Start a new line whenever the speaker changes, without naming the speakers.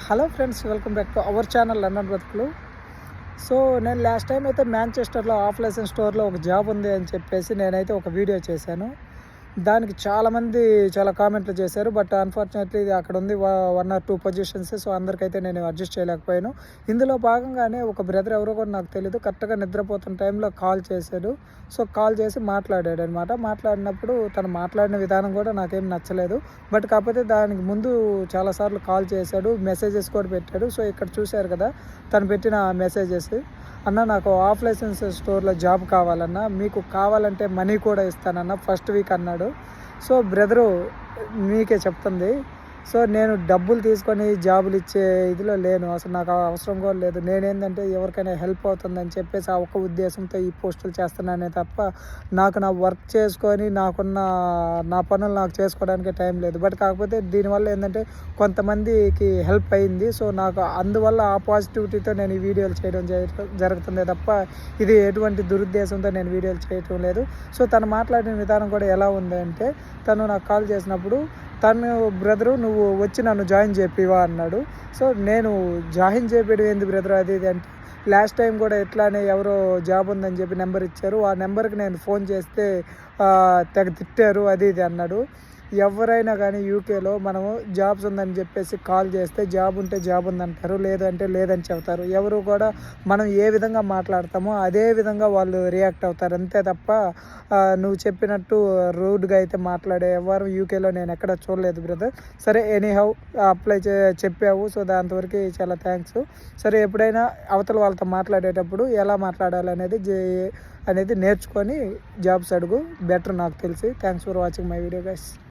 Hello friends, welcome back to our channel London బ్రతుకులు. So నేను last time అయితే మాంచెస్టర్లో off licence స్టోర్లో ఒక జాబ్ ఉంది అని చెప్పేసి నేనైతే ఒక వీడియో చేశాను. దానికి చాలామంది చాలా కామెంట్లు చేశారు. బట్ అన్ఫార్చునేట్లీ ఇది అక్కడ ఉంది 1 or 2 పొజిషన్స్. సో అందరికైతే నేను అడ్జస్ట్ చేయలేకపోయాను. ఇందులో భాగంగానే ఒక బ్రదర్ ఎవరో కూడా నాకు తెలియదు, కరెక్ట్గా నిద్రపోతున్న టైంలో కాల్ చేశాడు. సో కాల్ చేసి మాట్లాడాడు అనమాట. మాట్లాడినప్పుడు తను మాట్లాడిన విధానం కూడా నాకేం నచ్చలేదు. బట్ కాకపోతే దానికి ముందు చాలాసార్లు కాల్ చేశాడు, మెసేజెస్ కూడా పెట్టాడు. సో ఇక్కడ చూశారు కదా తను పెట్టిన మెసేజెస్. అన్న, నాకు ఆఫ్ లైసెన్స్ స్టోర్లో జాబ్ కావాలన్నా, మీకు కావాలంటే మనీ కూడా ఇస్తానన్న ఫస్ట్ వీక్ అన్నాడు. సో బ్రదరు మీకే చెప్తుంది. సో నేను డబ్బులు తీసుకొని జాబులు ఇచ్చే ఇదిలో లేను, అసలు నాకు అవసరం కూడా లేదు. నేనేంటంటే ఎవరికైనా హెల్ప్ అవుతుందని చెప్పేసి ఆ ఒక్క ఉద్దేశంతో ఈ పోస్టులు చేస్తున్నానే తప్ప నాకు నా వర్క్ చేసుకొని నా పనులు నాకు చేసుకోవడానికి టైం లేదు. బట్ కాకపోతే దీనివల్ల ఏంటంటే కొంతమందికి హెల్ప్ అయింది. సో నాకు అందువల్ల ఆ పాజిటివిటీతో నేను ఈ వీడియోలు చేయడం జరుగుతుంది తప్ప ఇది ఎటువంటి దురుద్దేశంతో నేను వీడియోలు చేయటం లేదు. సో తను మాట్లాడిన విధానం కూడా ఎలా ఉందంటే, తను నాకు కాల్ చేసినప్పుడు తను బ్రదరు నువ్వు వచ్చి నన్ను జాయిన్ చేపివా అన్నాడు. సో నేను జాయిన్ చేపేయడం ఏంది బ్రదర్ అది ఇది అంటే, లాస్ట్ టైం కూడా ఎట్లానే ఎవరో జాబ్ ఉందని చెప్పి నెంబర్ ఇచ్చారు, ఆ నెంబర్కి నేను ఫోన్ చేస్తే తెగ తిట్టారు అది ఇది అన్నాడు. ఎవరైనా కానీ యూకేలో మనము జాబ్స్ ఉందని చెప్పేసి కాల్ చేస్తే జాబ్ ఉంటే జాబ్ ఉందంటారు, లేదంటే లేదని చెప్తారు. ఎవరు కూడా మనం ఏ విధంగా మాట్లాడతామో అదే విధంగా వాళ్ళు రియాక్ట్ అవుతారు, అంతే తప్ప నువ్వు చెప్పినట్టు రూడ్గా అయితే మాట్లాడే ఎవరు యూకేలో నేను ఎక్కడ చూడలేదు బ్రదర్. సరే, ఎనీహౌ అప్లై చెప్పావు. సో దాంతవరకు చాలా థ్యాంక్స్. సరే, ఎప్పుడైనా అవతల వాళ్ళతో మాట్లాడేటప్పుడు ఎలా మాట్లాడాలి అనేది నేర్చుకొని జాబ్స్ అడుగు, బెటర్ నాకు తెలిసి. Thanks for watching my video guys.